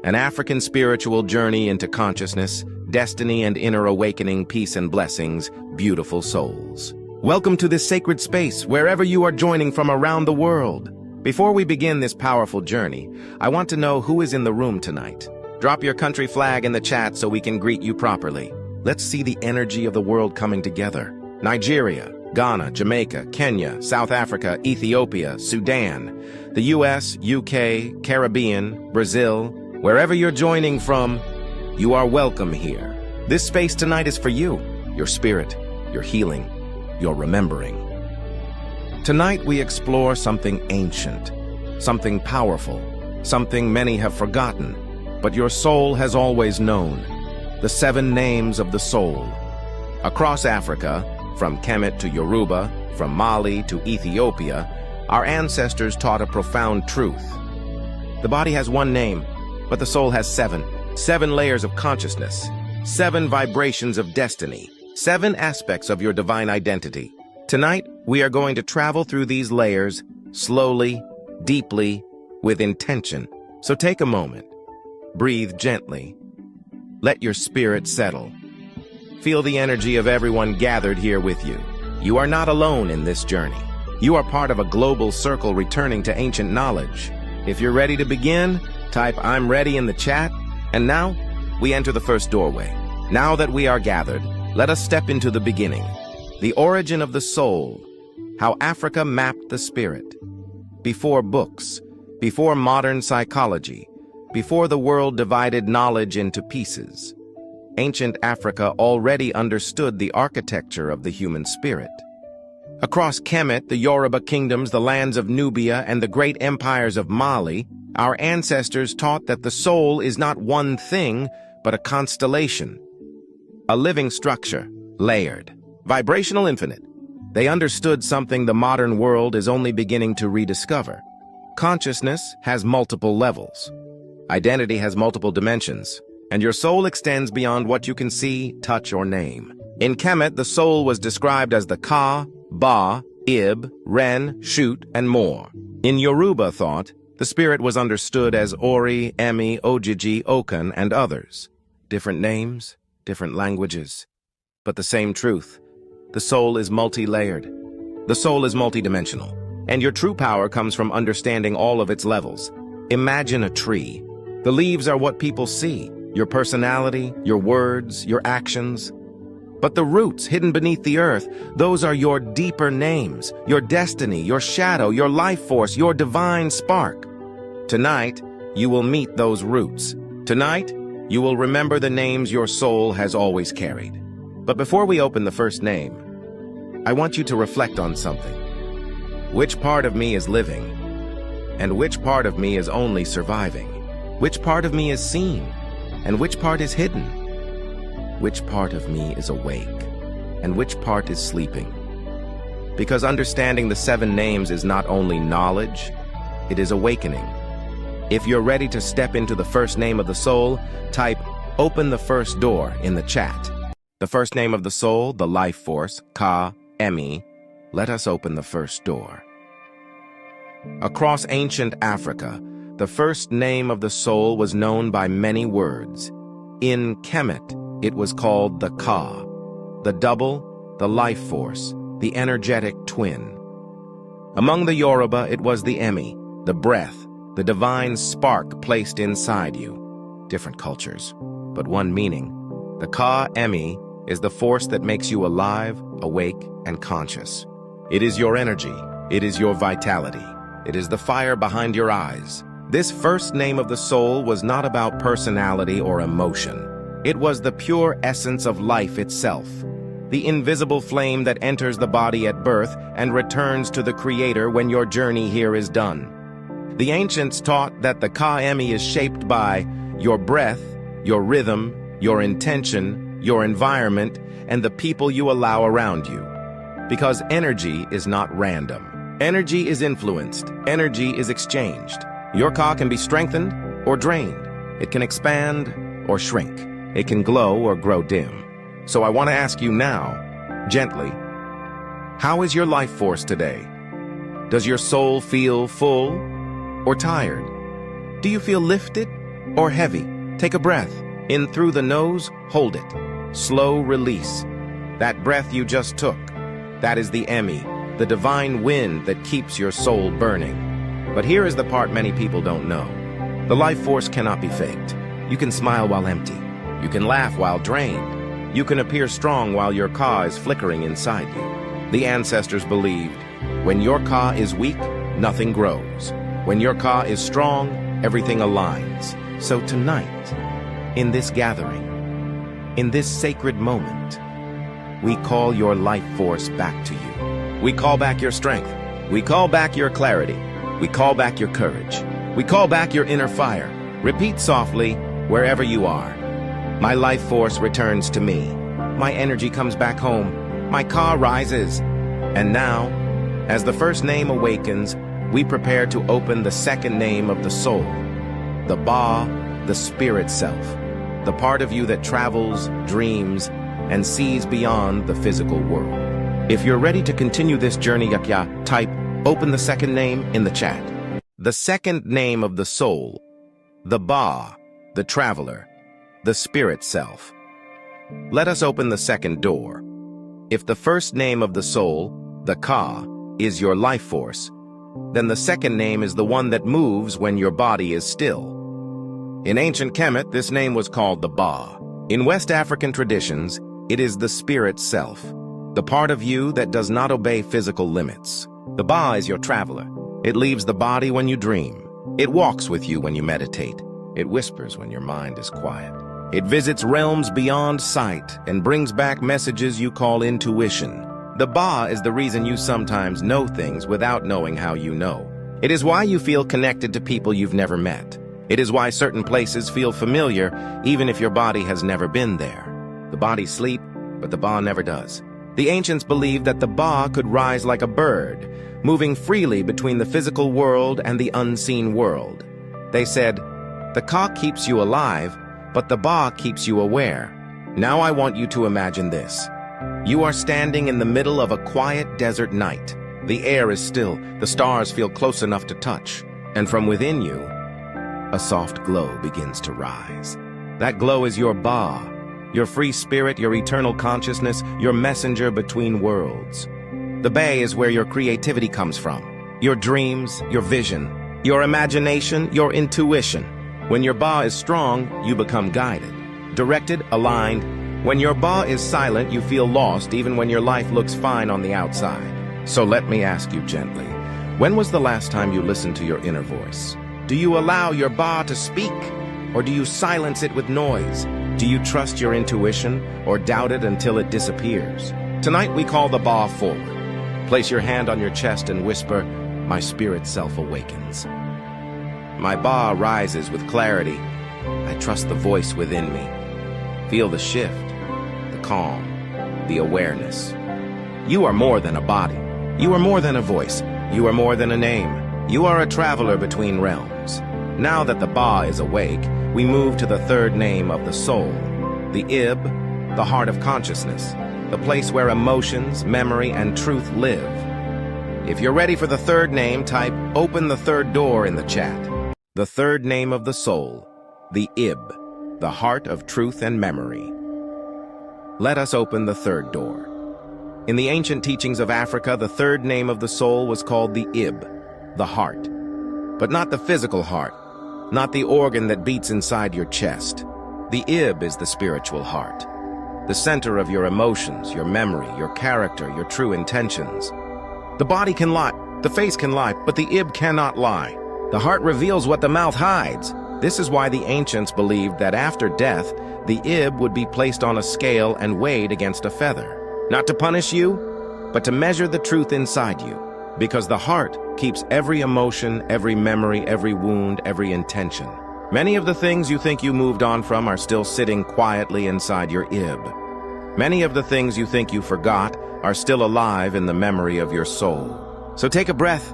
An African spiritual journey into consciousness, destiny and inner awakening, peace and blessings, beautiful souls. Welcome to this sacred space, wherever you are joining from around the world. Before we begin this powerful journey, I want to know who is in the room tonight. Drop your country flag in the chat so we can greet you properly. Let's see the energy of the world coming together. Nigeria, Ghana, Jamaica, Kenya, South Africa, Ethiopia, Sudan, the US, UK, Caribbean, Brazil. Wherever you're joining from, you are welcome here. This space tonight is for you, your spirit, your healing, your remembering. Tonight we explore something ancient, something powerful, something many have forgotten, but your soul has always known. The 7 names of the soul. Across Africa, from Kemet to Yoruba, from Mali to Ethiopia, our ancestors taught a profound truth. The body has 1 name, but the soul has 7. 7 layers of consciousness, 7 vibrations of destiny, 7 aspects of your divine identity. Tonight, we are going to travel through these layers slowly, deeply, with intention. So take a moment. Breathe gently. Let your spirit settle. Feel the energy of everyone gathered here with you. You are not alone in this journey. You are part of a global circle returning to ancient knowledge. If you're ready to begin, type "I'm ready" in the chat. And now, we enter the first doorway. Now that we are gathered, let us step into the beginning. The origin of the soul. How Africa mapped the spirit. Before books, before modern psychology, before the world divided knowledge into pieces, ancient Africa already understood the architecture of the human spirit. Across Kemet, the Yoruba kingdoms, the lands of Nubia, and the great empires of Mali, our ancestors taught that the soul is not one thing, but a constellation. A living structure, layered, vibrational, infinite. They understood something the modern world is only beginning to rediscover. Consciousness has multiple levels. Identity has multiple dimensions, and your soul extends beyond what you can see, touch, or name. In Kemet, the soul was described as the Ka, Ba, Ib, Ren, Sheut, and more. In Yoruba thought, the spirit was understood as Ori, Emi, Ojiji, Okan, and others. Different names, different languages, but the same truth. The soul is multi-layered. The soul is multidimensional, and your true power comes from understanding all of its levels. Imagine a tree. The leaves are what people see, your personality, your words, your actions. But the roots hidden beneath the earth, those are your deeper names, your destiny, your shadow, your life force, your divine spark. Tonight, you will meet those roots. Tonight, you will remember the names your soul has always carried. But before we open the first name, I want you to reflect on something. Which part of me is living? And which part of me is only surviving? Which part of me is seen? And which part is hidden? Which part of me is awake? And which part is sleeping? Because understanding the 7 names is not only knowledge, it is awakening. If you're ready to step into the first name of the soul, type "Open the first door" in the chat. The first name of the soul, the life force, Ka, Emi. Let us open the first door. Across ancient Africa, the first name of the soul was known by many words. In Kemet, it was called the Ka, the double, the life force, the energetic twin. Among the Yoruba, it was the Emi, the breath, the divine spark placed inside you. Different cultures, but one meaning. The Ka Emi is the force that makes you alive, awake, and conscious. It is your energy. It is your vitality. It is the fire behind your eyes. This first name of the soul was not about personality or emotion. It was the pure essence of life itself, the invisible flame that enters the body at birth and returns to the Creator when your journey here is done. The ancients taught that the Ka Emi is shaped by your breath, your rhythm, your intention, your environment, and the people you allow around you. Because energy is not random. Energy is influenced. Energy is exchanged. Your Ka can be strengthened or drained. It can expand or shrink. It can glow or grow dim. So I want to ask you now, gently, how is your life force today? Does your soul feel full or tired? Do you feel lifted or heavy? Take a breath. In through the nose, hold it. Slow release. That breath you just took, that is the Emmy, the divine wind that keeps your soul burning. But here is the part many people don't know. The life force cannot be faked. You can smile while empty. You can laugh while drained. You can appear strong while your Ka is flickering inside you. The ancestors believed, when your Ka is weak, nothing grows. When your Ka is strong, everything aligns. So tonight, in this gathering, in this sacred moment, we call your life force back to you. We call back your strength. We call back your clarity. We call back your courage. We call back your inner fire. Repeat softly, wherever you are. My life force returns to me. My energy comes back home. My Ka rises. And now, as the first name awakens, we prepare to open the second name of the soul, the Ba, the spirit self, the part of you that travels, dreams, and sees beyond the physical world. If you're ready to continue this journey, type open the second name in the chat. The second name of the soul, the Ba, the traveler, the spirit self. Let us open the second door. If the first name of the soul, the Ka, is your life force, then the second name is the one that moves when your body is still. In ancient Kemet, this name was called the Ba. In West African traditions, it is the spirit self, the part of you that does not obey physical limits. The Ba is your traveler. It leaves the body when you dream. It walks with you when you meditate. It whispers when your mind is quiet. It visits realms beyond sight and brings back messages you call intuition. The Ba is the reason you sometimes know things without knowing how you know. It is why you feel connected to people you've never met. It is why certain places feel familiar, even if your body has never been there. The body sleeps, but the Ba never does. The ancients believed that the Ba could rise like a bird, moving freely between the physical world and the unseen world. They said, the Ka keeps you alive, but the Ba keeps you aware. Now I want you to imagine this. You are standing in the middle of a quiet desert night. The air is still, the stars feel close enough to touch, and from within you, a soft glow begins to rise. That glow is your Ba, your free spirit, your eternal consciousness, your messenger between worlds. The Bay is where your creativity comes from, your dreams, your vision, your imagination, your intuition. When your Ba is strong, you become guided, directed, aligned. When your Ba is silent, you feel lost even when your life looks fine on the outside. So let me ask you gently, when was the last time you listened to your inner voice? Do you allow your Ba to speak, or do you silence it with noise? Do you trust your intuition, or doubt it until it disappears? Tonight we call the Ba forward. Place your hand on your chest and whisper, my spirit self awakens. My Ba rises with clarity. I trust the voice within me. Feel the shift, the calm, the awareness. You are more than a body. You are more than a voice. You are more than a name. You are a traveler between realms. Now that the Ba is awake, we move to the third name of the soul, the Ib, the heart of consciousness, the place where emotions, memory, and truth live. If you're ready for the third name, type open the third door in the chat. The third name of the soul, the Ib, the heart of truth and memory. Let us open the third door. In the ancient teachings of Africa, the third name of the soul was called the Ib, the heart. But not the physical heart, not the organ that beats inside your chest. The Ib is the spiritual heart, the center of your emotions, your memory, your character, your true intentions. The body can lie, the face can lie, but the Ib cannot lie. The heart reveals what the mouth hides. This is why the ancients believed that after death, the Ib would be placed on a scale and weighed against a feather. Not to punish you, but to measure the truth inside you. Because the heart keeps every emotion, every memory, every wound, every intention. Many of the things you think you moved on from are still sitting quietly inside your Ib. Many of the things you think you forgot are still alive in the memory of your soul. So take a breath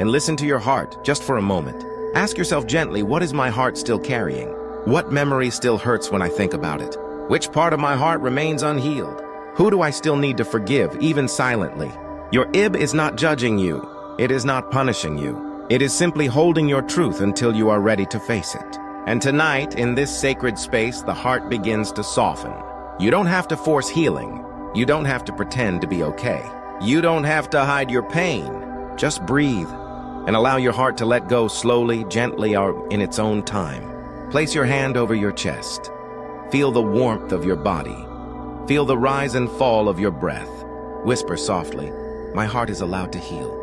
and listen to your heart just for a moment. Ask yourself gently, what is my heart still carrying? What memory still hurts when I think about it? Which part of my heart remains unhealed? Who do I still need to forgive, even silently? Your Ib is not judging you. It is not punishing you. It is simply holding your truth until you are ready to face it. And tonight, in this sacred space, the heart begins to soften. You don't have to force healing. You don't have to pretend to be okay. You don't have to hide your pain. Just breathe and allow your heart to let go slowly, gently, or in its own time. Place your hand over your chest. Feel the warmth of your body. Feel the rise and fall of your breath. Whisper softly, "My heart is allowed to heal.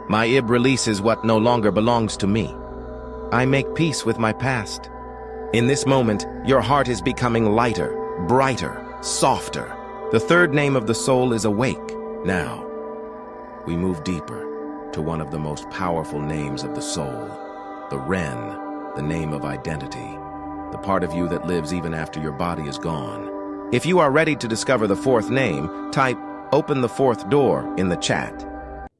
My ib releases what no longer belongs to me. I make peace with my past." In this moment, your heart is becoming lighter, brighter, softer. The third name of the soul is awake. Now, we move deeper to one of the most powerful names of the soul, the Ren, the name of identity, the part of you that lives even after your body is gone. If you are ready to discover the fourth name, type "Open the fourth door" in the chat.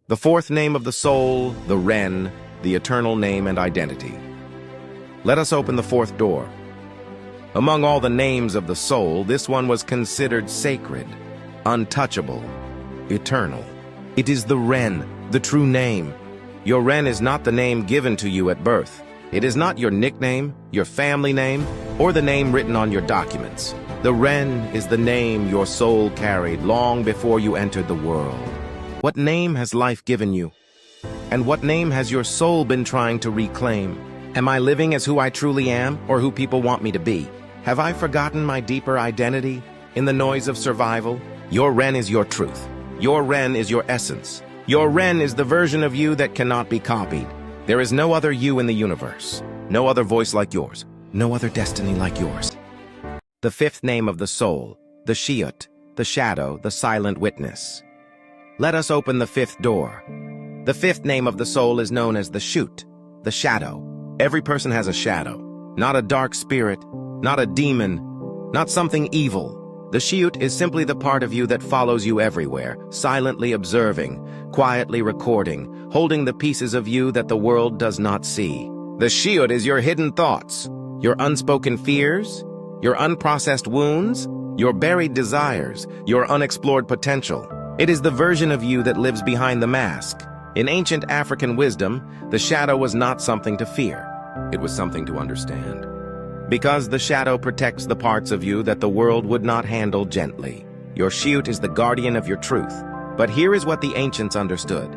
The fourth name of the soul, the Ren, the eternal name and identity. Let us open the fourth door. Among all the names of the soul, this one was considered sacred, untouchable, eternal. It is the Ren, the true name. Your Ren is not the name given to you at birth. It is not your nickname, your family name, or the name written on your documents. The Ren is the name your soul carried long before you entered the world. What name has life given you? And what name has your soul been trying to reclaim? Am I living as who I truly am, or who people want me to be? Have I forgotten my deeper identity in the noise of survival? Your Ren is your truth. Your Ren is your essence. Your Ren is the version of you that cannot be copied. There is no other you in the universe, no other voice like yours, no other destiny like yours. The fifth name of the soul, the Sheut, the shadow, the silent witness. Let us open the fifth door. The fifth name of the soul is known as the Sheut, the shadow. Every person has a shadow, not a dark spirit, not a demon, not something evil. The Sheut is simply the part of you that follows you everywhere, silently observing, quietly recording, holding the pieces of you that the world does not see. The Sheut is your hidden thoughts, your unspoken fears, your unprocessed wounds, your buried desires, your unexplored potential. It is the version of you that lives behind the mask. In ancient African wisdom, the shadow was not something to fear. It was something to understand. Because the shadow protects the parts of you that the world would not handle gently. Your Sheut is the guardian of your truth. But here is what the ancients understood.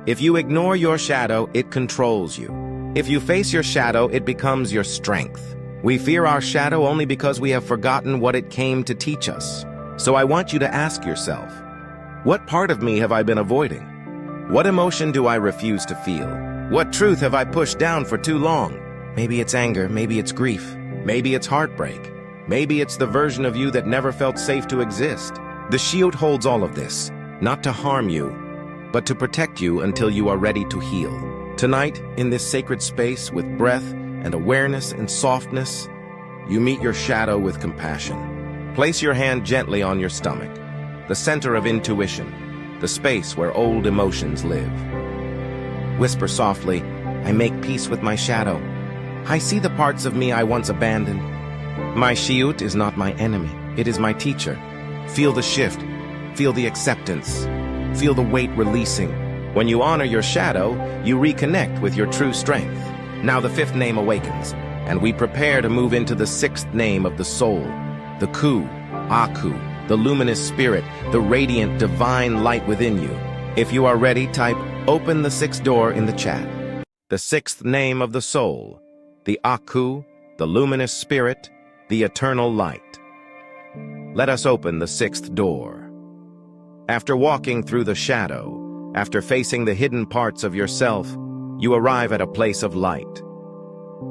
If you ignore your shadow, it controls you. If you face your shadow, it becomes your strength. We fear our shadow only because we have forgotten what it came to teach us. So I want you to ask yourself, what part of me have I been avoiding? What emotion do I refuse to feel? What truth have I pushed down for too long? Maybe it's anger, maybe it's grief, maybe it's heartbreak. Maybe it's the version of you that never felt safe to exist. The Sheut holds all of this, not to harm you, but to protect you until you are ready to heal. Tonight, in this sacred space with breath and awareness and softness, you meet your shadow with compassion. Place your hand gently on your stomach, the center of intuition, the space where old emotions live. Whisper softly, "I make peace with my shadow. I see the parts of me I once abandoned. My Sheut is not my enemy, it is my teacher." Feel the shift, feel the acceptance, feel the weight releasing. When you honor your shadow, you reconnect with your true strength. Now the fifth name awakens, and we prepare to move into the sixth name of the soul, the Khu, Akhu, the luminous spirit, the radiant divine light within you. If you are ready, type "Open the sixth door" in the chat. The sixth name of the soul, the Akhu, the luminous spirit, the eternal light. Let us open the sixth door. After walking through the shadow, after facing the hidden parts of yourself, you arrive at a place of light.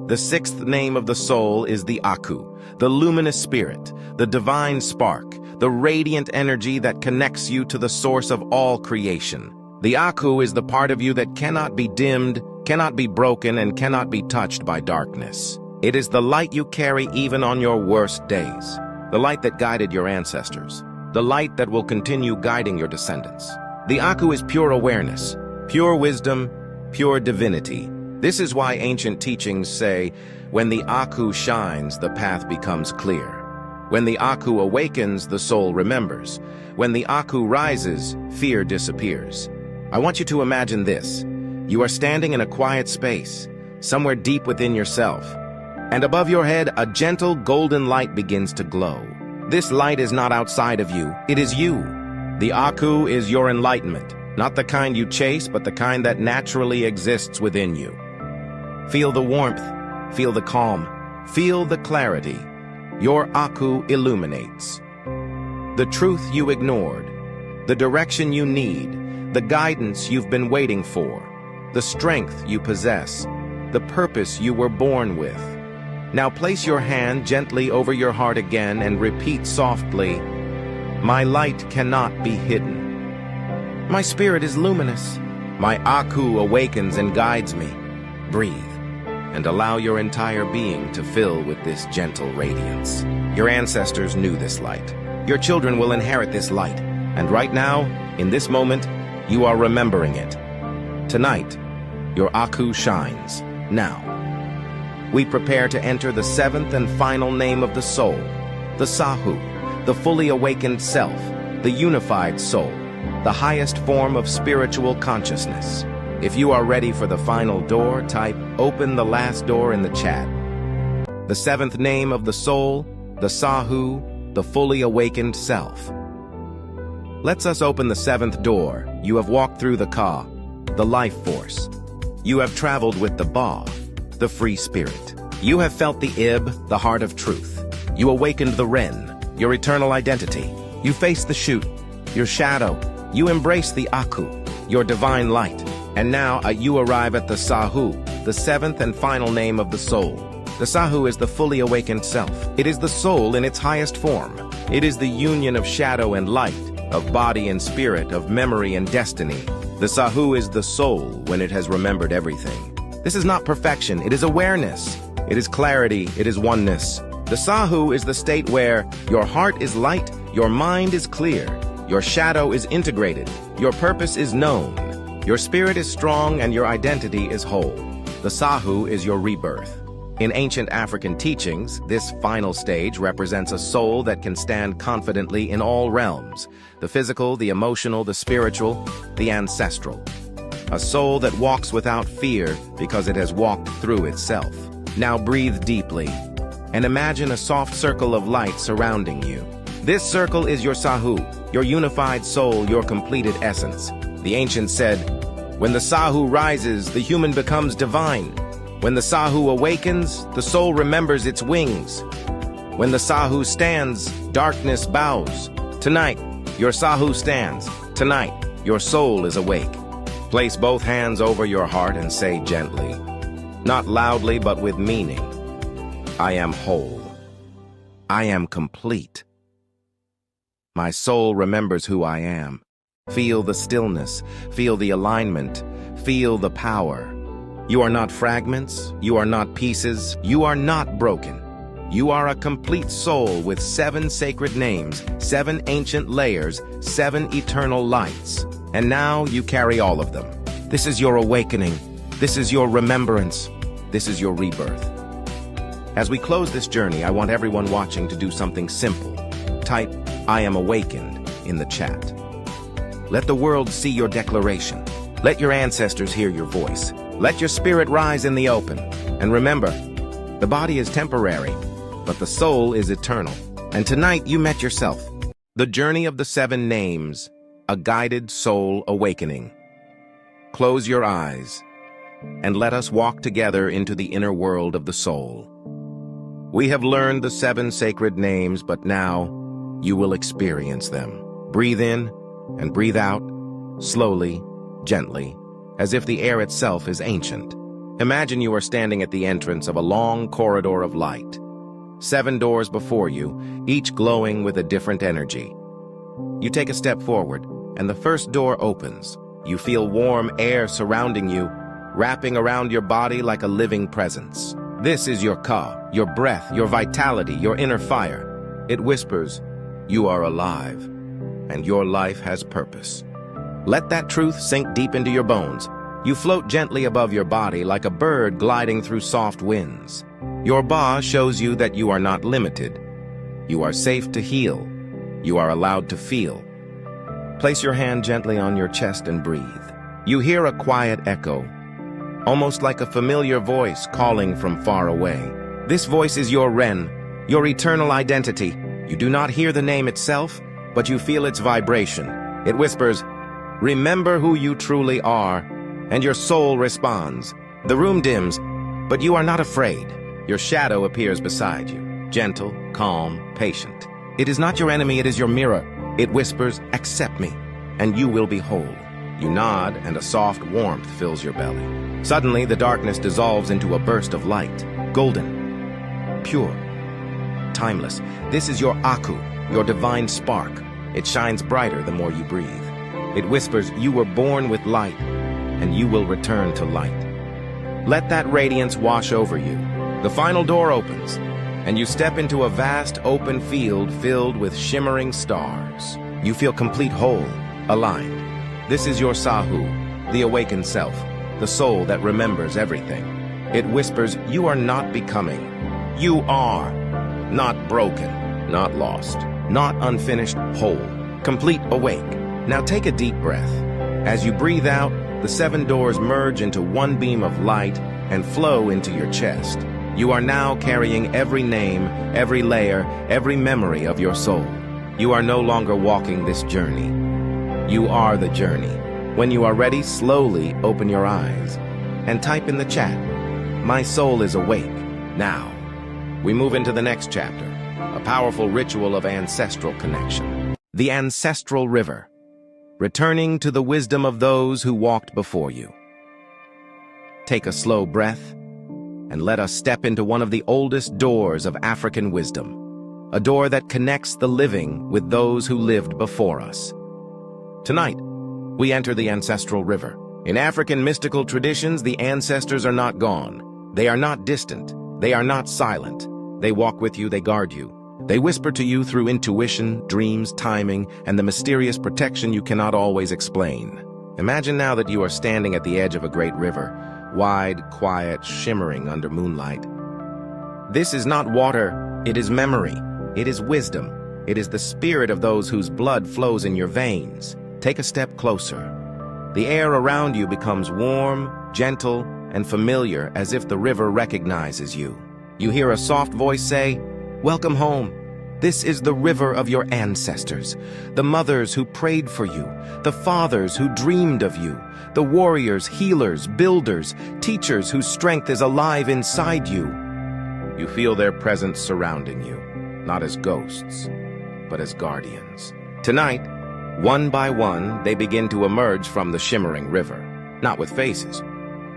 The sixth name of the soul is the Akhu, the luminous spirit, the divine spark, the radiant energy that connects you to the source of all creation. The Akhu is the part of you that cannot be dimmed, cannot be broken, and cannot be touched by darkness. It is the light you carry even on your worst days, the light that guided your ancestors, the light that will continue guiding your descendants. The Akhu is pure awareness, pure wisdom, pure divinity. This is why ancient teachings say, when the Akhu shines, the path becomes clear. When the Akhu awakens, the soul remembers. When the Akhu rises, fear disappears. I want you to imagine this. You are standing in a quiet space, somewhere deep within yourself. And above your head, a gentle golden light begins to glow. This light is not outside of you, it is you. The Akhu is your enlightenment, not the kind you chase, but the kind that naturally exists within you. Feel the warmth, feel the calm, feel the clarity. Your Akhu illuminates. The truth you ignored, the direction you need, the guidance you've been waiting for, the strength you possess, the purpose you were born with. Now place your hand gently over your heart again and repeat softly, "My light cannot be hidden. My spirit is luminous. My Akhu awakens and guides me." Breathe and allow your entire being to fill with this gentle radiance. Your ancestors knew this light. Your children will inherit this light. And right now, in this moment, you are remembering it. Tonight, your Akhu shines. Now, we prepare to enter the seventh and final name of the soul, the Sahu, the fully awakened self, the unified soul, the highest form of spiritual consciousness. If you are ready for the final door, type "Open the last door" in the chat. The seventh name of the soul, the Sahu, the fully awakened self. Let's us open the seventh door. You have walked through the Ka, the life force. You have traveled with the Ba, the free spirit. You have felt the Ib, the heart of truth. You awakened the Ren, your eternal identity. You faced the Sheut, your shadow. You embraced the Akhu, your divine light. And now you arrive at the Sahu, the seventh and final name of the soul. The Sahu is the fully awakened self. It is the soul in its highest form. It is the union of shadow and light, of body and spirit, of memory and destiny. The Sahu is the soul when it has remembered everything. This is not perfection, it is awareness. It is clarity, it is oneness. The Sahu is the state where your heart is light, your mind is clear, your shadow is integrated, your purpose is known, your spirit is strong, and your identity is whole. The Sahu is your rebirth. In ancient African teachings, this final stage represents a soul that can stand confidently in all realms: the physical, the emotional, the spiritual, the ancestral. A soul that walks without fear because it has walked through itself. Now breathe deeply and imagine a soft circle of light surrounding you. This circle is your Sahu, your unified soul, your completed essence. The ancients said, "When the Sahu rises, the human becomes divine. When the Sahu awakens, the soul remembers its wings. When the Sahu stands, darkness bows. Tonight, your Sahu stands. Tonight, your soul is awake." Place both hands over your heart and say gently, not loudly but with meaning, "I am whole. I am complete. My soul remembers who I am." Feel the stillness, feel the alignment, feel the power. You are not fragments, you are not pieces, you are not broken. You are a complete soul with 7 sacred names, 7 ancient layers, 7 eternal lights. And now you carry all of them. This is your awakening. This is your remembrance. This is your rebirth. As we close this journey, I want everyone watching to do something simple. Type "I am awakened" in the chat. Let the world see your declaration. Let your ancestors hear your voice. Let your spirit rise in the open. And remember, the body is temporary, but the soul is eternal. And tonight you met yourself. The journey of the 7 names, a guided soul awakening. Close your eyes and let us walk together into the inner world of the soul. We have learned the 7 sacred names, but now you will experience them. Breathe in and breathe out, slowly, gently, as if the air itself is ancient. Imagine you are standing at the entrance of a long corridor of light. 7 doors before you, each glowing with a different energy. You take a step forward, and the first door opens. You feel warm air surrounding you, wrapping around your body like a living presence. This is your Ka, your breath, your vitality, your inner fire. It whispers, "You are alive, and your life has purpose." Let that truth sink deep into your bones. You float gently above your body like a bird gliding through soft winds. Your Ba shows you that you are not limited. You are safe to heal. You are allowed to feel. Place your hand gently on your chest and breathe. You hear a quiet echo, almost like a familiar voice calling from far away. This voice is your Ren, your eternal identity. You do not hear the name itself, but you feel its vibration. It whispers, "Remember who you truly are," and your soul responds. The room dims, but you are not afraid. Your shadow appears beside you, gentle, calm, patient. It is not your enemy, it is your mirror. It whispers, "Accept me, and you will be whole." You nod, and a soft warmth fills your belly. Suddenly, the darkness dissolves into a burst of light, golden, pure, timeless. This is your Akhu, your divine spark. It shines brighter the more you breathe. It whispers, "You were born with light, and you will return to light." Let that radiance wash over you. The final door opens, and you step into a vast open field filled with shimmering stars. You feel complete, whole, aligned. This is your Sahu, the awakened self, the soul that remembers everything. It whispers, "You are not becoming. You are. Not broken, not lost, not unfinished, whole, complete, awake." Now take a deep breath. As you breathe out, the 7 doors merge into one beam of light and flow into your chest. You are now carrying every name, every layer, every memory of your soul. You are no longer walking this journey. You are the journey. When you are ready, slowly open your eyes and type in the chat, "My soul is awake." Now, we move into the next chapter, a powerful ritual of ancestral connection. The Ancestral River, returning to the wisdom of those who walked before you. Take a slow breath, and let us step into one of the oldest doors of African wisdom, a door that connects the living with those who lived before us. Tonight, we enter the Ancestral River. In African mystical traditions, the ancestors are not gone. They are not distant. They are not silent. They walk with you, they guard you. They whisper to you through intuition, dreams, timing, and the mysterious protection you cannot always explain. Imagine now that you are standing at the edge of a great river, wide, quiet, shimmering under moonlight. This is not water, it is memory. It is wisdom. It is the spirit of those whose blood flows in your veins. Take a step closer. The air around you becomes warm, gentle, and familiar, as if the river recognizes you. You hear a soft voice say, "Welcome home. This is the river of your ancestors, the mothers who prayed for you, the fathers who dreamed of you, the warriors, healers, builders, teachers whose strength is alive inside you." You feel their presence surrounding you, not as ghosts, but as guardians. Tonight, one by one, they begin to emerge from the shimmering river, not with faces,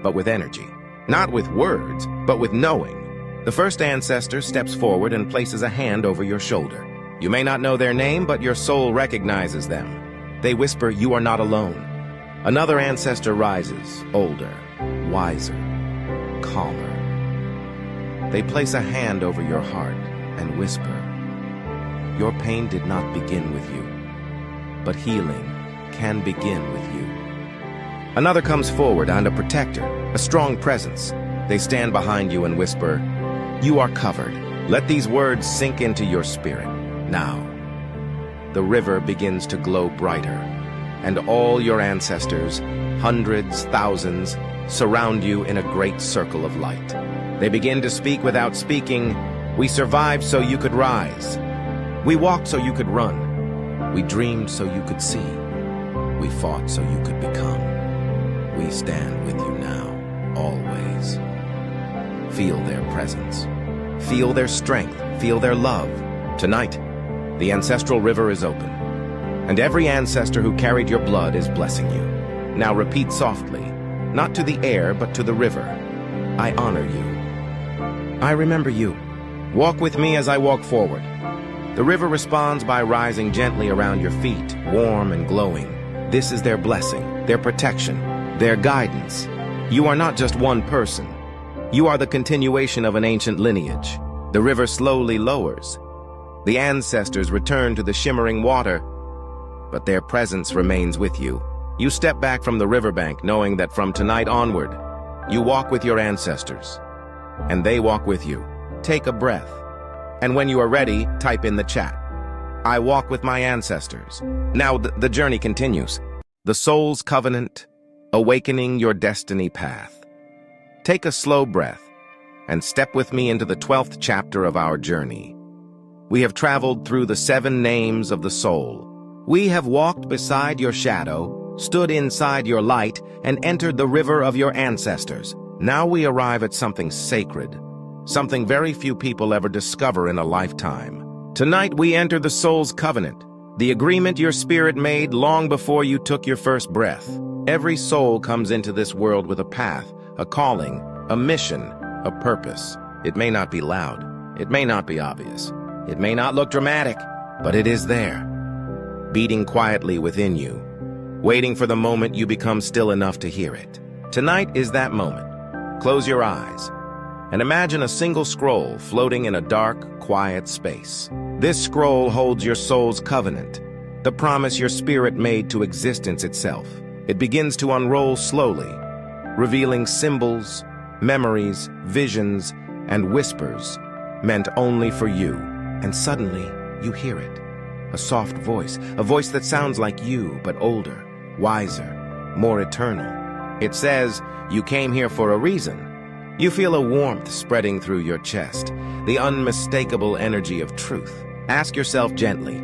but with energy. Not with words, but with knowing. The first ancestor steps forward and places a hand over your shoulder. You may not know their name, but your soul recognizes them. They whisper, "You are not alone." Another ancestor rises, older, wiser, calmer. They place a hand over your heart and whisper, "Your pain did not begin with you, but healing can begin with you." Another comes forward and a protector, a strong presence. They stand behind you and whisper, "You are covered." Let these words sink into your spirit. Now, the river begins to glow brighter, and all your ancestors, hundreds, thousands, surround you in a great circle of light. They begin to speak without speaking. "We survived so you could rise. We walked so you could run. We dreamed so you could see. We fought so you could become. We stand with you now, always." Feel their presence. Feel their strength. Feel their love. Tonight, the Ancestral River is open, and every ancestor who carried your blood is blessing you. Now repeat softly, not to the air, but to the river, "I honor you. I remember you. Walk with me as I walk forward." The river responds by rising gently around your feet, warm and glowing. This is their blessing, their protection, their guidance. You are not just one person. You are the continuation of an ancient lineage. The river slowly lowers. The ancestors return to the shimmering water, but their presence remains with you. You step back from the riverbank knowing that from tonight onward, you walk with your ancestors, and they walk with you. Take a breath, and when you are ready, type in the chat, "I walk with my ancestors." Now the journey continues. The soul's covenant, awakening your destiny path. Take a slow breath and step with me into the 12th chapter of our journey. We have traveled through the 7 names of the soul. We have walked beside your shadow, stood inside your light, and entered the river of your ancestors. Now we arrive at something sacred, something very few people ever discover in a lifetime. Tonight we enter the soul's covenant, the agreement your spirit made long before you took your first breath. Every soul comes into this world with a path, a calling, a mission, a purpose. It may not be loud, it may not be obvious, it may not look dramatic, but it is there, beating quietly within you, waiting for the moment you become still enough to hear it. Tonight is that moment. Close your eyes and imagine a single scroll floating in a dark, quiet space. This scroll holds your soul's covenant, the promise your spirit made to existence itself. It begins to unroll slowly, revealing symbols, memories, visions, and whispers meant only for you. And suddenly, you hear it. A soft voice, a voice that sounds like you, but older, wiser, more eternal. It says, "You came here for a reason." You feel a warmth spreading through your chest, the unmistakable energy of truth. Ask yourself gently,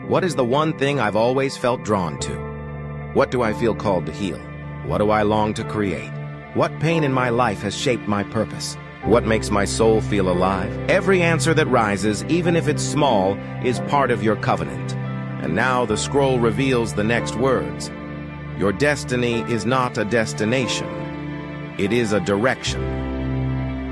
what is the one thing I've always felt drawn to? What do I feel called to heal? What do I long to create? What pain in my life has shaped my purpose? What makes my soul feel alive? Every answer that rises, even if it's small, is part of your covenant. And now the scroll reveals the next words. Your destiny is not a destination. It is a direction.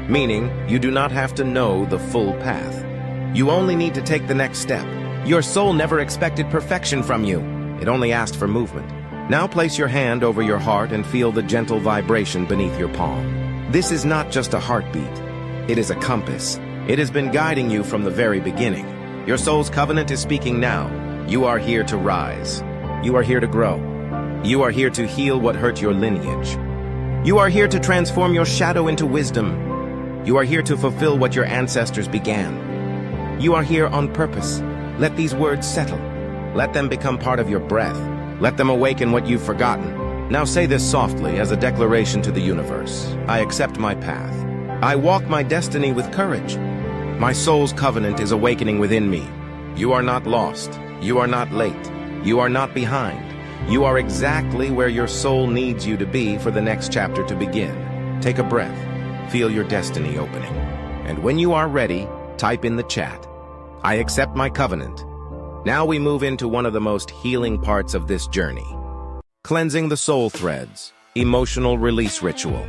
Meaning, you do not have to know the full path. You only need to take the next step. Your soul never expected perfection from you. It only asked for movement. Now place your hand over your heart and feel the gentle vibration beneath your palm. This is not just a heartbeat. It is a compass. It has been guiding you from the very beginning. Your soul's covenant is speaking now. You are here to rise. You are here to grow. You are here to heal what hurt your lineage. You are here to transform your shadow into wisdom. You are here to fulfill what your ancestors began. You are here on purpose. Let these words settle. Let them become part of your breath. Let them awaken what you've forgotten. Now say this softly as a declaration to the universe. I accept my path. I walk my destiny with courage. My soul's covenant is awakening within me. You are not lost. You are not late. You are not behind. You are exactly where your soul needs you to be for the next chapter to begin. Take a breath. Feel your destiny opening. And when you are ready, type in the chat, I accept my covenant. Now we move into one of the most healing parts of this journey. Cleansing the soul threads, emotional release ritual.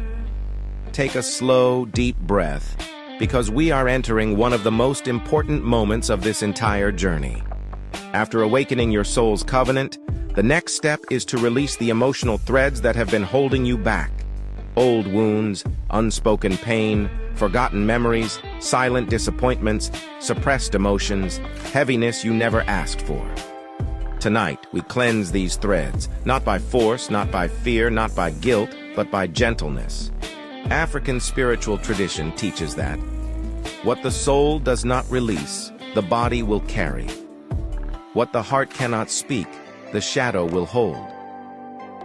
Take a slow, deep breath, because we are entering one of the most important moments of this entire journey. After awakening your soul's covenant, the next step is to release the emotional threads that have been holding you back. Old wounds, unspoken pain, forgotten memories, silent disappointments, suppressed emotions, heaviness you never asked for. Tonight, we cleanse these threads, not by force, not by fear, not by guilt, but by gentleness. African spiritual tradition teaches that what the soul does not release, the body will carry. What the heart cannot speak, the shadow will hold.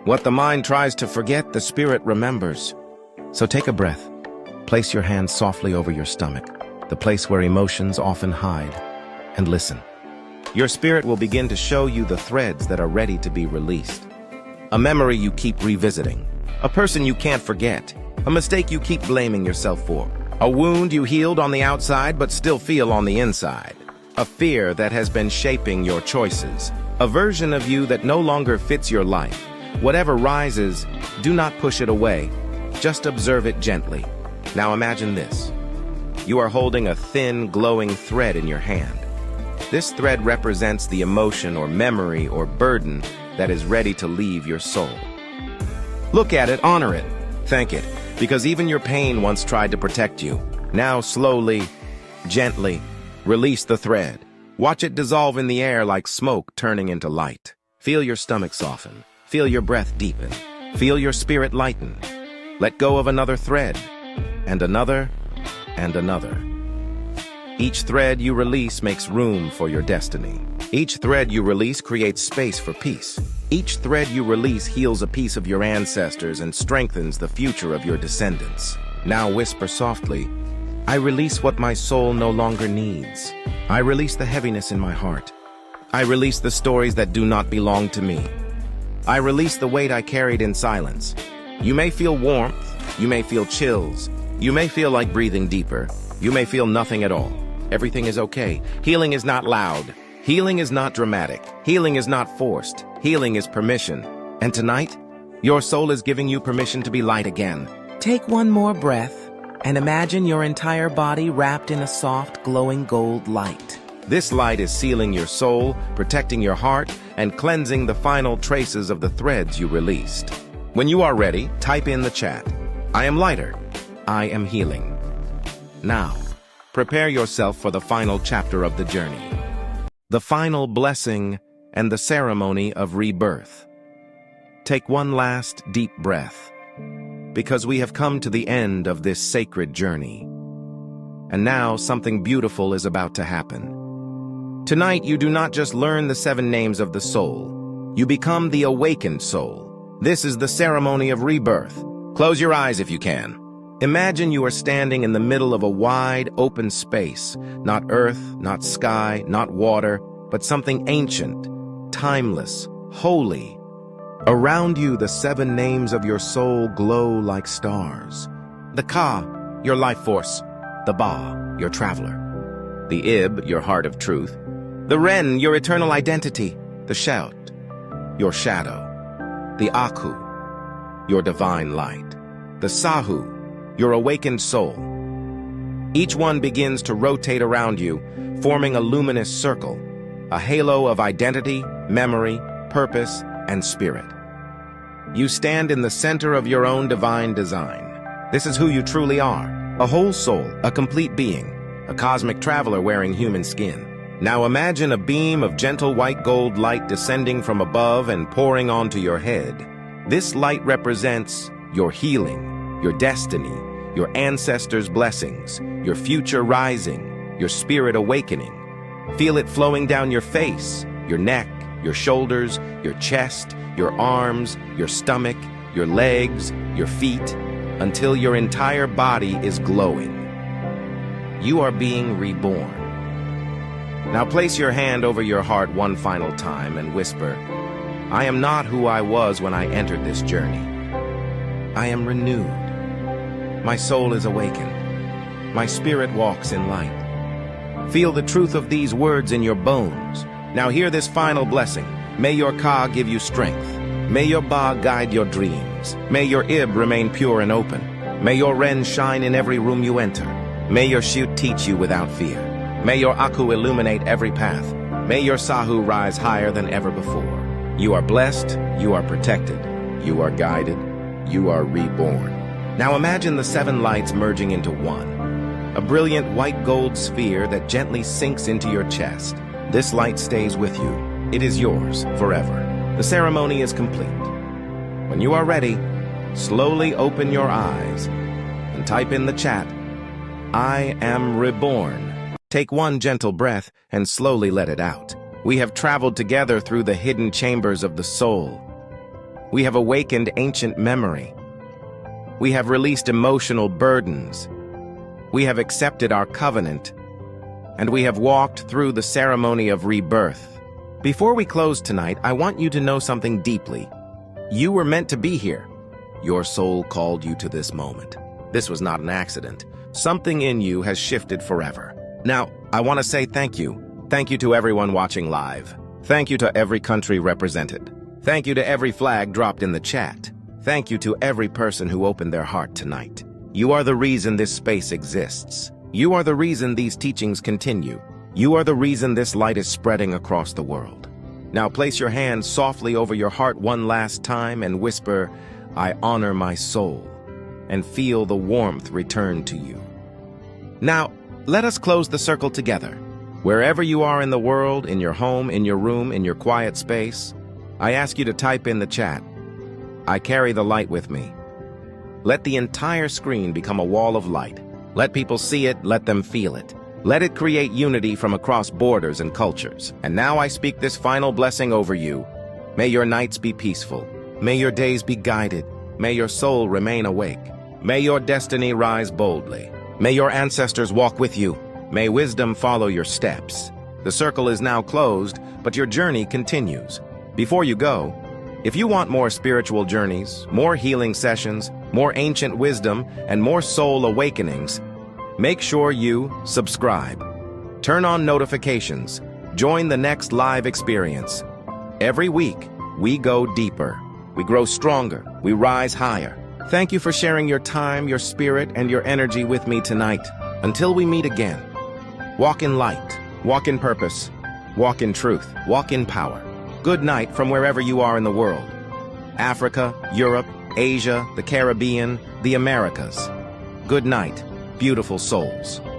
What the mind tries to forget, the spirit remembers. So take a breath. Place your hand softly over your stomach, the place where emotions often hide, and listen. Your spirit will begin to show you the threads that are ready to be released. A memory you keep revisiting, a person you can't forget, a mistake you keep blaming yourself for, a wound you healed on the outside but still feel on the inside, a fear that has been shaping your choices, a version of you that no longer fits your life. Whatever rises, do not push it away. Just observe it gently. Now imagine this. You are holding a thin, glowing thread in your hand. This thread represents the emotion or memory or burden that is ready to leave your soul. Look at it, honor it, thank it, because even your pain once tried to protect you. Now slowly, gently, release the thread. Watch it dissolve in the air like smoke turning into light. Feel your stomach soften. Feel your breath deepen. Feel your spirit lighten. Let go of another thread, and another, and another. Each thread you release makes room for your destiny. Each thread you release creates space for peace. Each thread you release heals a piece of your ancestors and strengthens the future of your descendants. Now whisper softly, I release what my soul no longer needs. I release the heaviness in my heart. I release the stories that do not belong to me. I release the weight I carried in silence. You may feel warmth, you may feel chills, you may feel like breathing deeper, you may feel nothing at all. Everything is okay. Healing is not loud. Healing is not dramatic. Healing is not forced. Healing is permission. And tonight, your soul is giving you permission to be light again. Take one more breath and imagine your entire body wrapped in a soft, glowing gold light. This light is sealing your soul, protecting your heart, and cleansing the final traces of the threads you released. When you are ready, type in the chat, I am lighter. I am healing. Now, prepare yourself for the final chapter of the journey. The final blessing and the ceremony of rebirth. Take one last deep breath, because we have come to the end of this sacred journey. And now something beautiful is about to happen. Tonight, you do not just learn the 7 names of the soul. You become the awakened soul. This is the ceremony of rebirth. Close your eyes if you can. Imagine you are standing in the middle of a wide, open space. Not earth, not sky, not water, but something ancient, timeless, holy. Around you, the 7 names of your soul glow like stars. The Ka, your life force. The Ba, your traveler. The Ib, your heart of truth. The Ren, your eternal identity. The Sheut, your shadow. The Akhu, your divine light. The Sahu, your awakened soul. Each one begins to rotate around you, forming a luminous circle, a halo of identity, memory, purpose, and spirit. You stand in the center of your own divine design. This is who you truly are, a whole soul, a complete being, a cosmic traveler wearing human skin. Now imagine a beam of gentle white gold light descending from above and pouring onto your head. This light represents your healing, your destiny, your ancestors' blessings, your future rising, your spirit awakening. Feel it flowing down your face, your neck, your shoulders, your chest, your arms, your stomach, your legs, your feet, until your entire body is glowing. You are being reborn. Now place your hand over your heart one final time and whisper, I am not who I was when I entered this journey. I am renewed. My soul is awakened. My spirit walks in light. Feel the truth of these words in your bones. Now hear this final blessing. May your Ka give you strength. May your Ba guide your dreams. May your Ib remain pure and open. May your Ren shine in every room you enter. May your Sheut teach you without fear. May your Akhu illuminate every path. May your Sahu rise higher than ever before. You are blessed, you are protected, you are guided, you are reborn. Now imagine the 7 lights merging into one. A brilliant white gold sphere that gently sinks into your chest. This light stays with you. It is yours forever. The ceremony is complete. When you are ready, slowly open your eyes and type in the chat, I am reborn. Take one gentle breath and slowly let it out. We have traveled together through the hidden chambers of the soul. We have awakened ancient memory. We have released emotional burdens. We have accepted our covenant. And we have walked through the ceremony of rebirth. Before we close tonight, I want you to know something deeply. You were meant to be here. Your soul called you to this moment. This was not an accident. Something in you has shifted forever. Now, I want to say thank you. Thank you to everyone watching live. Thank you to every country represented. Thank you to every flag dropped in the chat. Thank you to every person who opened their heart tonight. You are the reason this space exists. You are the reason these teachings continue. You are the reason this light is spreading across the world. Now place your hand softly over your heart one last time and whisper, I honor my soul, and feel the warmth return to you. Now, let us close the circle together. Wherever you are in the world, in your home, in your room, in your quiet space, I ask you to type in the chat, I carry the light with me. Let the entire screen become a wall of light. Let people see it, let them feel it. Let it create unity from across borders and cultures. And now I speak this final blessing over you. May your nights be peaceful. May your days be guided. May your soul remain awake. May your destiny rise boldly. May your ancestors walk with you. May wisdom follow your steps. The circle is now closed, but your journey continues. Before you go, if you want more spiritual journeys, more healing sessions, more ancient wisdom, and more soul awakenings, make sure you subscribe. Turn on notifications. Join the next live experience. Every week, we go deeper. We grow stronger. We rise higher. Thank you for sharing your time, your spirit, and your energy with me tonight. Until we meet again, walk in light, walk in purpose, walk in truth, walk in power. Good night from wherever you are in the world. Africa, Europe, Asia, the Caribbean, the Americas. Good night, beautiful souls.